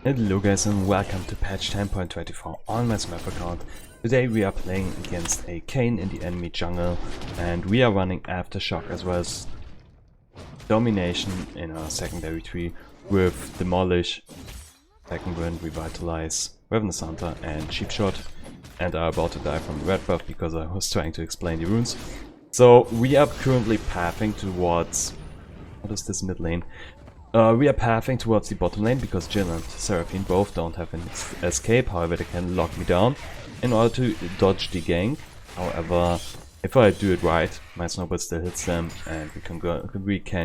Hello guys and welcome to patch 10.24 on my Smurf account. Today we are playing against a Kane in the enemy jungle and we are running Aftershock as well as Domination in our secondary tree with Demolish, Second Wind, Revitalize, Ravenous Hunter and Cheap Shot, and are about to die from red buff because I was trying to explain the runes. So we are currently pathing towards... what is this mid lane? We are pathing towards the bottom lane because Jill and Seraphine both don't have an escape, however they can lock me down in order to dodge the gank. However, if I do it right, my snowball still hits them and we can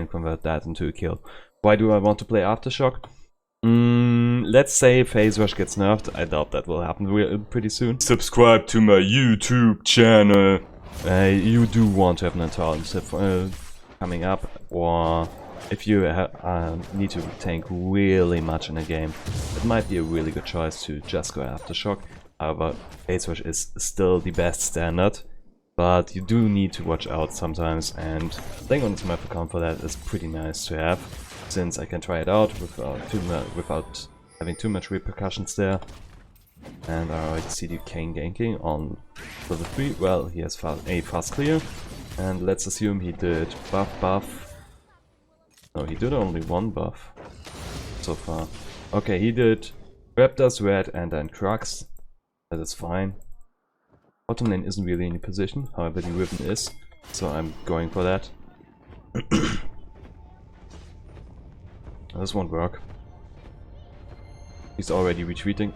convert that into a kill. Why do I want to play Aftershock? Let's say Phase Rush gets nerfed. I doubt that will happen pretty soon. Subscribe to my YouTube channel. You do want to have an alternative coming up, or if you need to tank really much in a game, it might be a really good choice to just go Aftershock. However, Phase Rush is still the best standard, but you do need to watch out sometimes, and playing on the Smurf account for that is pretty nice to have, since I can try it out without having too much repercussions there. And I already see the Kane ganking on level 3. Well, he has a fast clear, and let's assume he did buff. No, he did only one buff so far. Okay, he did Raptors, Red, and then Crux. That is fine. Bottom lane isn't really in a position, however the Riven is, so I'm going for that. This won't work. He's already retreating.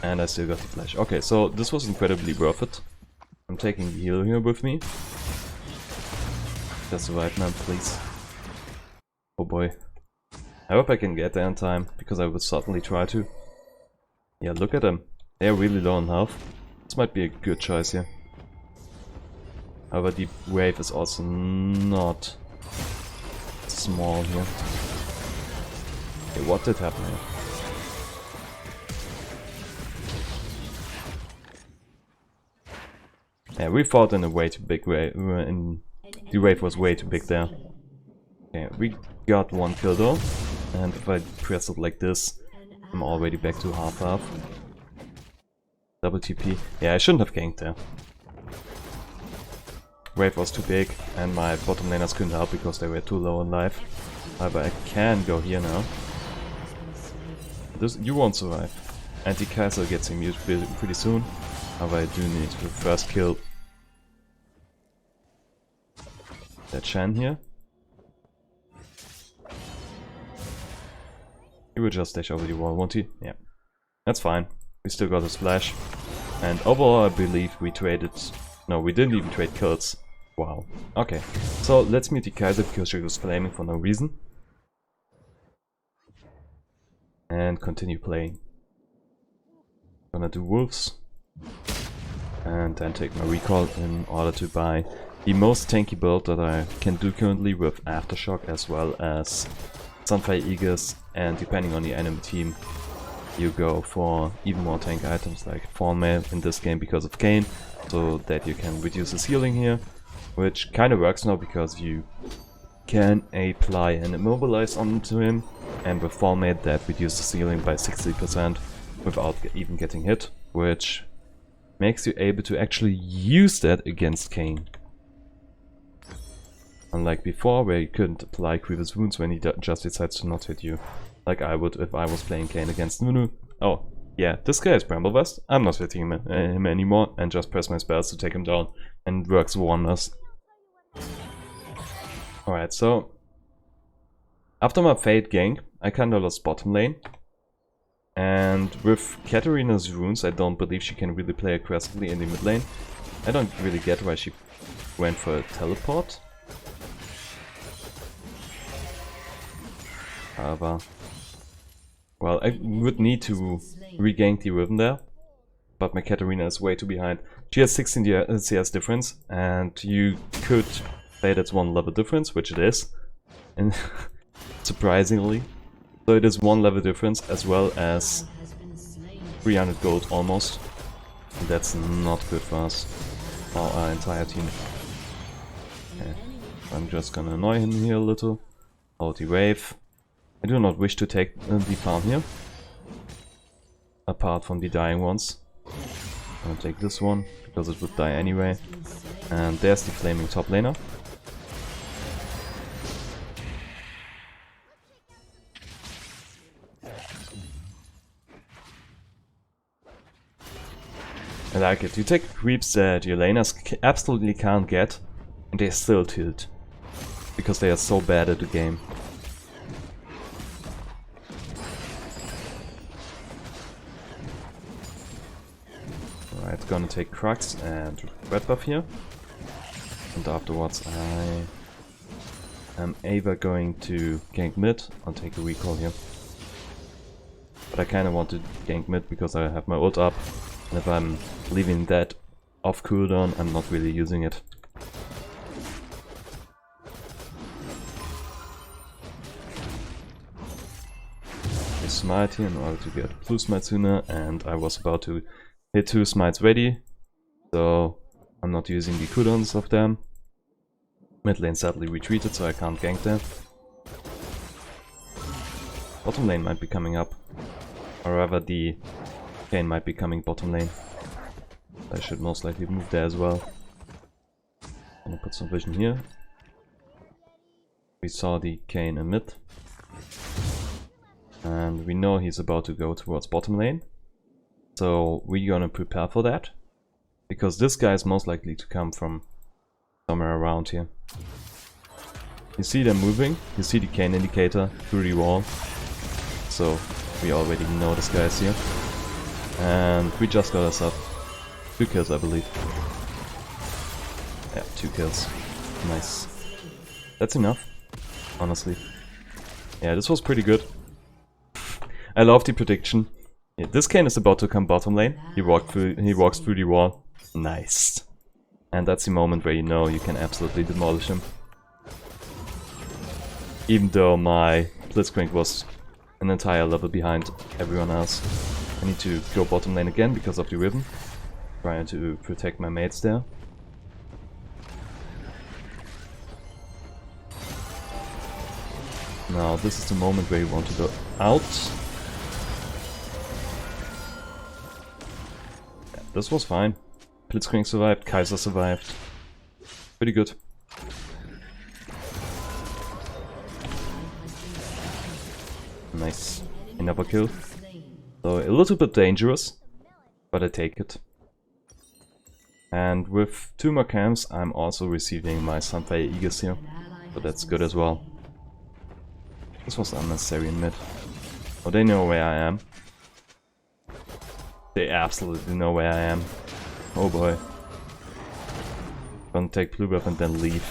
And I still got the flash. Okay, so this was incredibly worth it. I'm taking the heal here with me. Just survive, man, please. Oh boy. I hope I can get there in time, because I will certainly try to. Yeah, look at them. They're really low on health. This might be a good choice here. However, the wave is also not small here. Okay, what did happen here? Yeah, we fought in a way too big wave, the wave was way too big there. Okay, we got one kill though, and if I press it like this, I'm already back to half. Double TP. Yeah, I shouldn't have ganked there. Wave was too big, and my bottom laners couldn't help because they were too low on life. However, I can go here now. You won't survive. Anti-Kaiser gets immune pretty soon. However, I do need to first kill that Shan here. He will just dash over the wall, won't he? Yeah. That's fine. We still got a splash. And overall, I believe we traded... no, we didn't even trade kills. Wow. Okay. So, let's meet the Kaiser because she was flaming for no reason. And continue playing. Gonna do wolves. And then take my recall in order to buy the most tanky build that I can do currently with Aftershock as well as Sunfire Aegis, and depending on the enemy team you go for even more tank items like Formail in this game because of Kane, so that you can reduce his healing here, which kind of works now because you can apply an immobilize onto him, and with Formail that reduces healing by 60% without even getting hit, which makes you able to actually use that against Kane. Unlike before, where you couldn't apply Grievous Wounds when he just decides to not hit you. Like I would if I was playing Kane against Nunu. Oh, yeah, this guy is Bramble Vest. I'm not hitting him anymore, and just press my spells to take him down, and it works wonders. Alright, so after my Fade gank, I kinda lost bottom lane. And with Katarina's runes, I don't believe she can really play aggressively in the mid lane. I don't really get why she went for a teleport. However, well, I would need to regank the Riven there, but my Katarina is way too behind. She has 16 CS difference, and you could say that's one level difference, which it is, and surprisingly. So it is one level difference as well as 300 gold almost. And that's not good for us, or our entire team. Okay. I'm just gonna annoy him here a little. Hold the wave. I do not wish to take the farm here. apart from the dying ones. I'll take this one, because it would die anyway. And there's the flaming top laner. I like it. You take creeps that your laners absolutely can't get, and they still tilt. Because they are so bad at the game. Alright, gonna take Crux and red buff here. And afterwards I am either going to gank mid. I'll take a recall here. But I kinda want to gank mid because I have my ult up. And if I'm leaving that off cooldown, I'm not really using it. I smite here in order to get blue smite sooner, and I was about to hit 2 smites ready, so I'm not using the cooldowns of them. Mid lane sadly retreated, so I can't gank them. Bottom lane might be coming up, or rather the Kayn might be coming bottom lane. I should most likely move there as well. I'm gonna put some vision here. We saw the Kayn in mid. And we know he's about to go towards bottom lane. So we're gonna prepare for that. Because this guy is most likely to come from somewhere around here. You see them moving, you see the Kayn indicator through the wall. So we already know this guy is here. And we just got us up 2 kills, I believe. Yeah, 2 kills. Nice. That's enough, honestly. Yeah, this was pretty good. I love the prediction. Yeah, this Kayn is about to come bottom lane. He walks through the wall. Nice. And that's the moment where you know you can absolutely demolish him. Even though my Blitzcrank was an entire level behind everyone else. I need to go bottom lane again because of the ribbon. Trying to protect my mates there. Now this is the moment where you want to go out. Yeah, this was fine. Blitzcrank survived, Kaiser survived. Pretty good. Nice. Another kill. So a little bit dangerous, but I take it. And with 2 more camps, I'm also receiving my Sunfire Aegis here, so that's good as well. This was unnecessary in mid. Oh, they know where I am. They absolutely know where I am. Oh boy. Gonna take blue buff and then leave.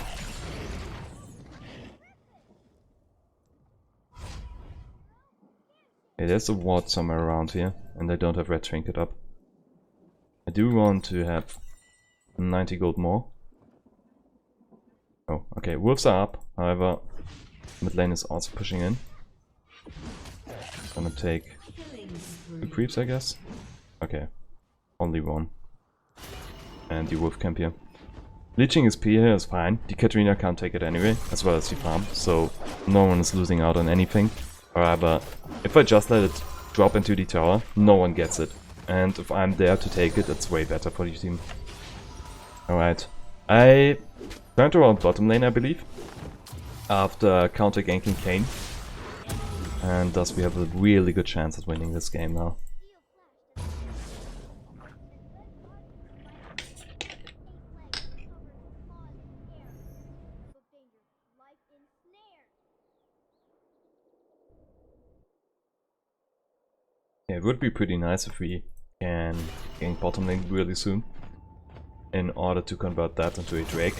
Okay, there's a ward somewhere around here, and I don't have red trinket up. I do want to have 90 gold more. Oh, okay, wolves are up, however, mid lane is also pushing in. Gonna take 2 creeps, I guess. Okay, only 1. And the wolf camp here. Leeching his P here is fine, the Katarina can't take it anyway, as well as the farm, so no one is losing out on anything. However, if I just let it drop into the tower, no one gets it. And if I'm there to take it, it's way better for the team. Alright, I turned around bottom lane, I believe, after counter ganking Kayn. And thus we have a really good chance at winning this game now. Yeah, it would be pretty nice if we can gank bottom lane really soon, in order to convert that into a Drake.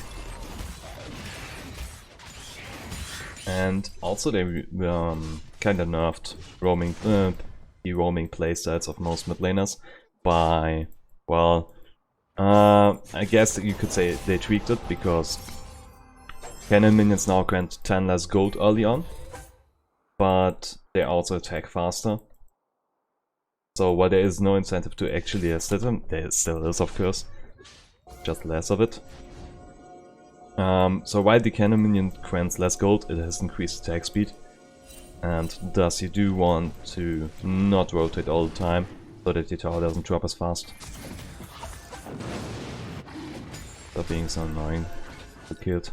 And also they kinda nerfed roaming, the roaming playstyles of most mid laners by, well, I guess you could say they tweaked it because cannon minions now grant 10 less gold early on, but they also attack faster. So while there is no incentive to actually assist them, there still is of course, just less of it. So while the cannon minion grants less gold, it has increased attack speed. And thus you do want to not rotate all the time, so that the tower doesn't drop as fast. Stop being so annoying. Get killed.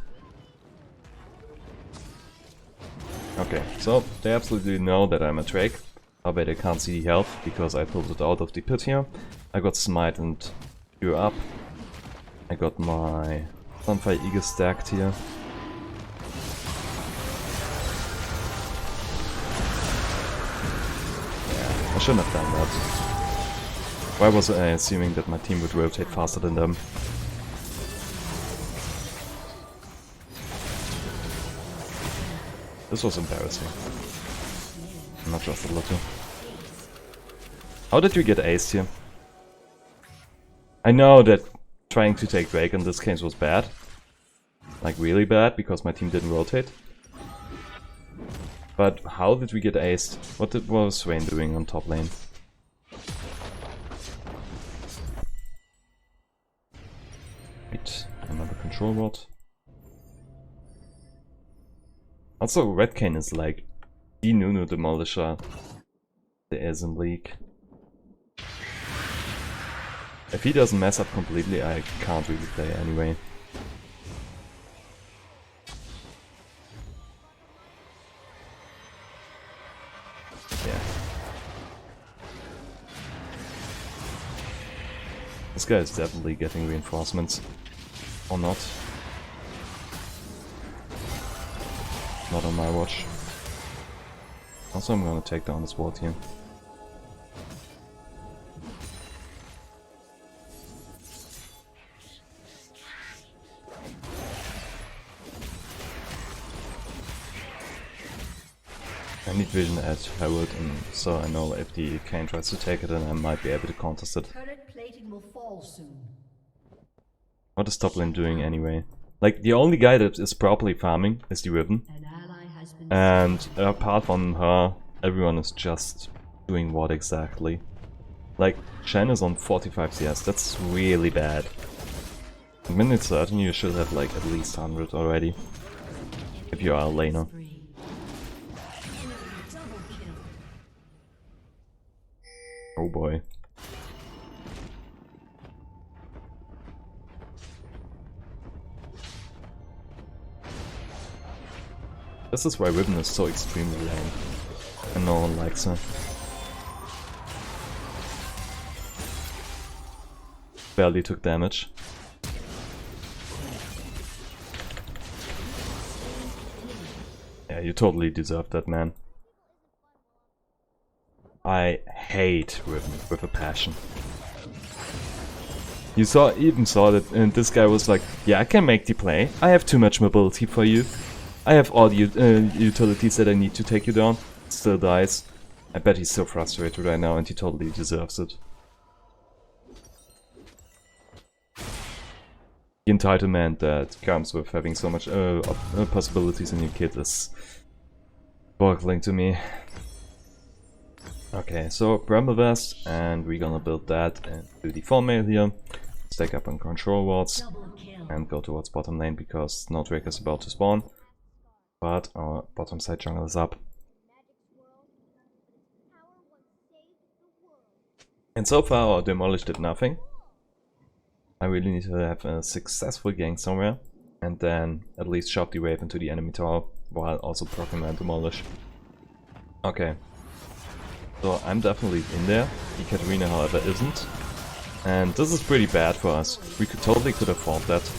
Okay, so they absolutely know that I'm a Drake. However, they can't see the health because I pulled it out of the pit here. I got Smite and Cure up. I got my Sunfire Eagle stacked here. Yeah, I shouldn't have done that. Why was I assuming that my team would rotate faster than them? This was embarrassing. Not just a little. How did we get aced here? I know that trying to take Drake in this case was bad. Like really bad, because my team didn't rotate. But how did we get aced? What was Swain doing on top lane? Wait, another control rod. Also, Red Cane is like the Nunu demolisher there is in League. If he doesn't mess up completely, I can't really play anyway. Yeah. This guy is definitely getting reinforcements. Or not. Not on my watch. Also, I'm gonna take down this ward here. I need vision at Herald, and so I know if the Kayn tries to take it, then I might be able to contest it. Turret plating will fall soon. What is top lane doing anyway? Like, the only guy that is properly farming is the Riven. And apart from her, everyone is just doing what exactly? Like, Shen is on 45 CS, that's really bad. Minute 13 you should have like at least 100 already. If you are a laner. Oh boy. This is why Riven is so extremely lame, and no one likes her. Barely took damage. Yeah, you totally deserve that, man. I hate Riven with a passion. You even saw that, and this guy was like, yeah, I can make the play, I have too much mobility for you. I have all the utilities that I need to take you down. Still dies. I bet he's so frustrated right now and he totally deserves it. The entitlement that comes with having so much possibilities in your kit is boggling to me. Okay, so Bramble Vest, and we're gonna build that into the 4-mail here. Stack up on control wards and go towards bottom lane because no Drake is about to spawn. But our bottom side jungle is up. And so far our Demolish did nothing. I really need to have a successful gank somewhere. And then at least shove the wave into the enemy tower while also proccing my Demolish. Okay. So I'm definitely in there. The Katarina however isn't. And this is pretty bad for us. We totally could afford that.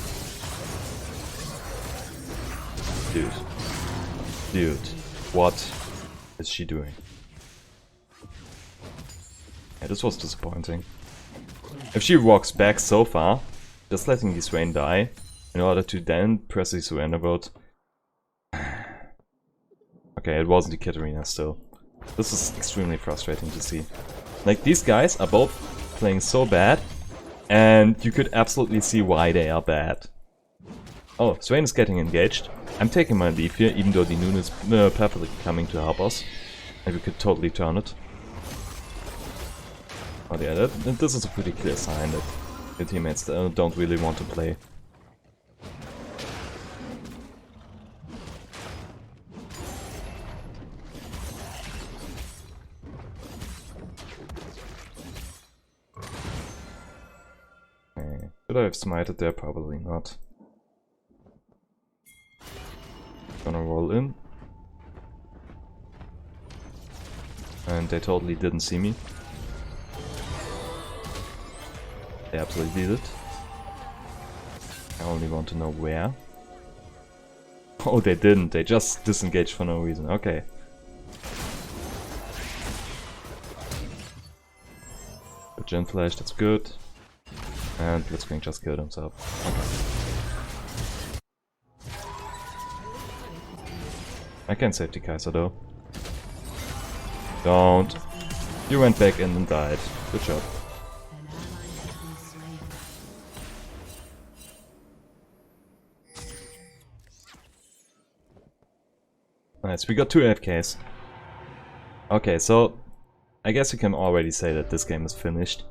Dude, what is she doing? Yeah, this was disappointing. If she walks back so far, just letting the Swain die, in order to then press the surrender vote. Okay, it wasn't the Katarina still. This is extremely frustrating to see. Like, these guys are both playing so bad, and you could absolutely see why they are bad. Oh, Swain is getting engaged. I'm taking my leave here, even though the Nunu is perfectly coming to help us. And we could totally turn it. Oh yeah, this is a pretty clear sign that your teammates don't really want to play. Should I have smited there? Probably not. Gonna roll in. And they totally didn't see me. They absolutely did it. I only want to know where. Oh, they didn't. They just disengaged for no reason. Okay. The Gin Flash, that's good. And Blitzcrank just killed himself. Okay. I can save the Kaiser though. Don't. You went back in and died. Good job. Nice, we got 2 AFKs. Okay, so I guess you can already say that this game is finished.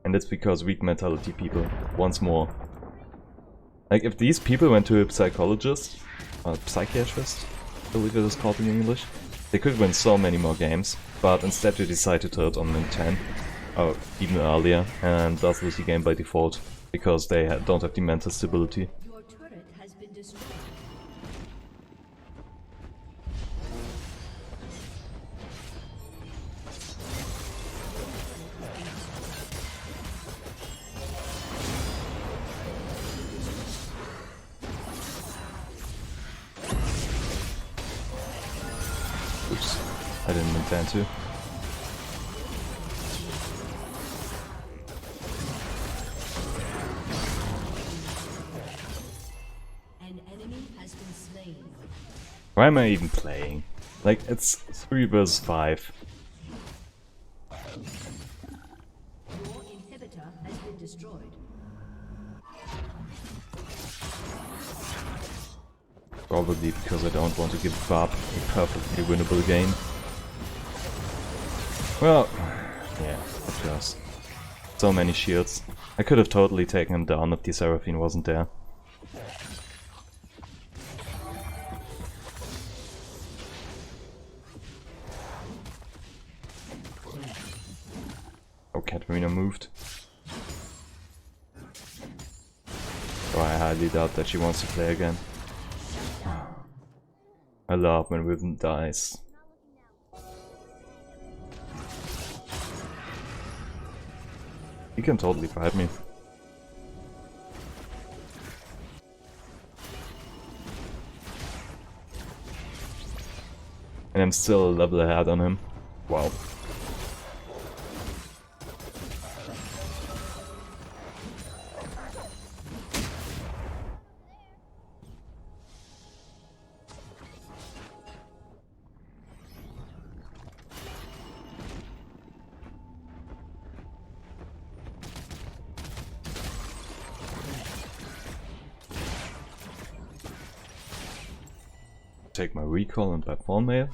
And it's because weak mentality people, once more. Like, if these people went to a psychologist, or psychiatrist, I believe it is called in English, they could win so many more games, but instead they decide to turn it on min 10, or even earlier, and thus lose the game by default, because they don't have the mental stability. Your turret has been destroyed. Oops, I didn't intend to. An enemy has been slain. Why am I even playing? Like, it's 3 vs 5. Your inhibitor has been destroyed. Probably because I don't want to give up a perfectly winnable game. Well, yeah, of course. So many shields. I could have totally taken him down if the Seraphine wasn't there. Oh, Katarina moved. So I highly doubt that she wants to play again. I love when Riven dies. He can totally fight me. And I'm still a level ahead on him. Wow. Take my recall and buy Fawn Mail.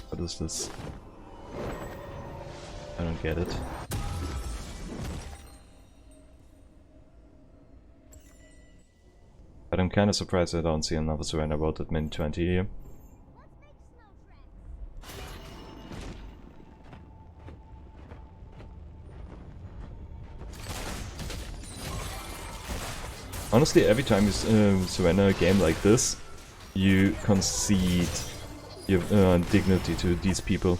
What is this? I don't get it. But I'm kinda surprised I don't see another surrender about at min 20 here. Honestly, every time you surrender a game like this, you concede your dignity to these people.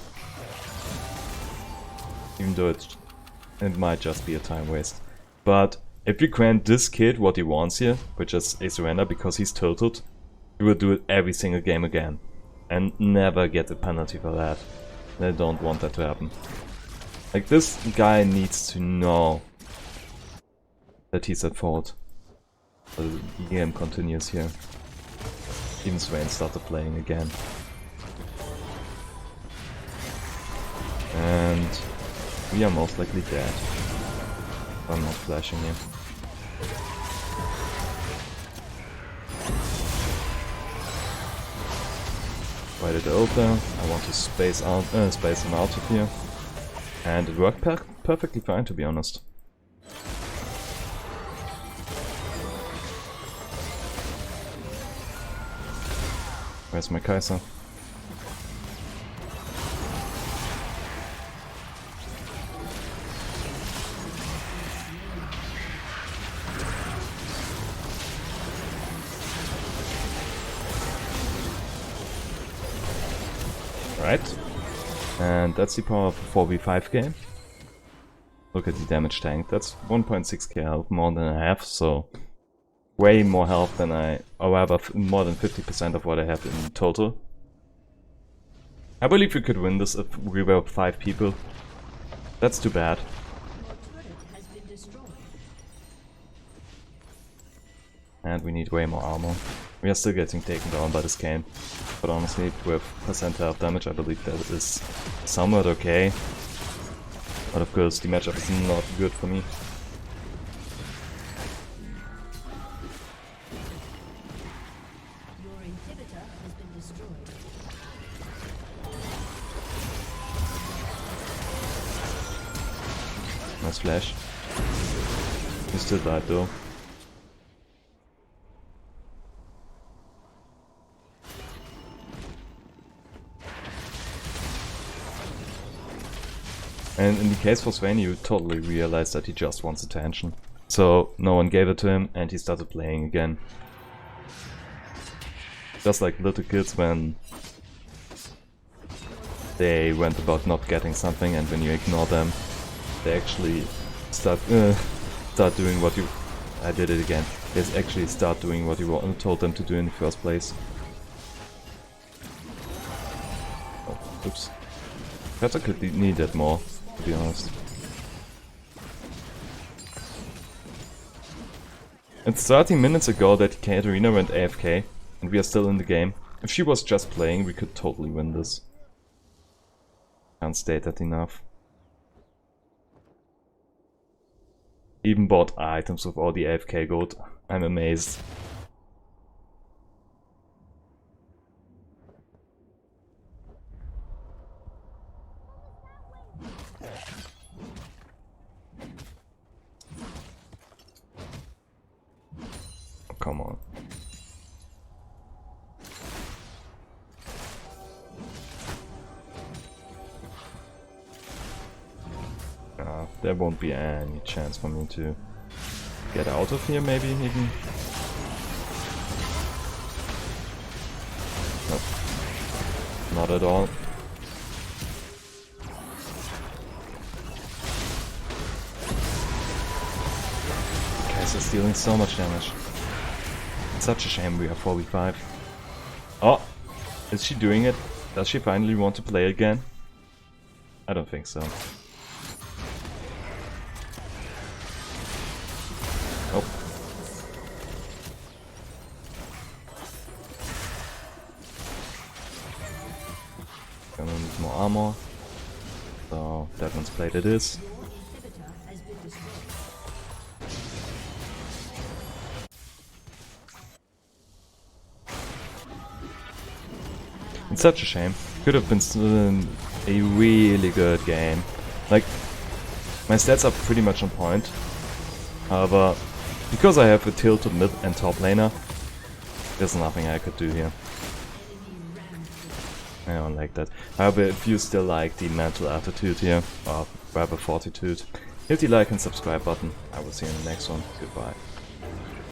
Even though it might just be a time waste. But if you grant this kid what he wants here, which is a surrender because he's totaled, you will do it every single game again. And never get a penalty for that. I don't want that to happen. Like, this guy needs to know that he's at fault. The game continues here. Even Swain started playing again. And we are most likely dead. I'm not flashing here. Right at the altar. I want to space him out of here. And it worked perfectly fine, to be honest. Where's my Kaiser? Right. And that's the power of a 4v5 game. Look at the damage tank. That's 1.6k health, more than I have, so way more health than or rather more than 50% of what I have in total. I believe we could win this if we were 5 people. That's too bad. Your turret has been destroyed. And we need way more armor. We are still getting taken down by this game. But honestly, with percent health damage, I believe that is somewhat okay. But of course, the matchup is not good for me. Your inhibitor has been destroyed. Nice flash. He still died though. And in the case for Swain, you totally realized that he just wants attention. So no one gave it to him and he started playing again. Just like little kids when they went about not getting something, and when you ignore them, they actually start doing what you... I did it again. They actually start doing what you told them to do in the first place. Oh, oops. Perhaps I could need that more, to be honest. It's 30 minutes ago that Katarina went AFK, and we are still in the game. If she was just playing, we could totally win this. Can't state that enough. Even bought items with all the AFK gold. I'm amazed. Oh, come on. There won't be any chance for me to get out of here, maybe even. Nope. Not at all. Guys, it's dealing so much damage. It's such a shame we are 4v5. Oh! Is she doing it? Does she finally want to play again? I don't think so. Oh. Gonna need more armor. So, that one's plate it is. Your inhibitor has been destroyed. It's such a shame. Could have been a really good game. Like, my stats are pretty much on point. However, because I have a tilted mid and top laner, there's nothing I could do here. I don't like that. However, if you still like the mental attitude here, or rather fortitude, hit the like and subscribe button. I will see you in the next one. Goodbye.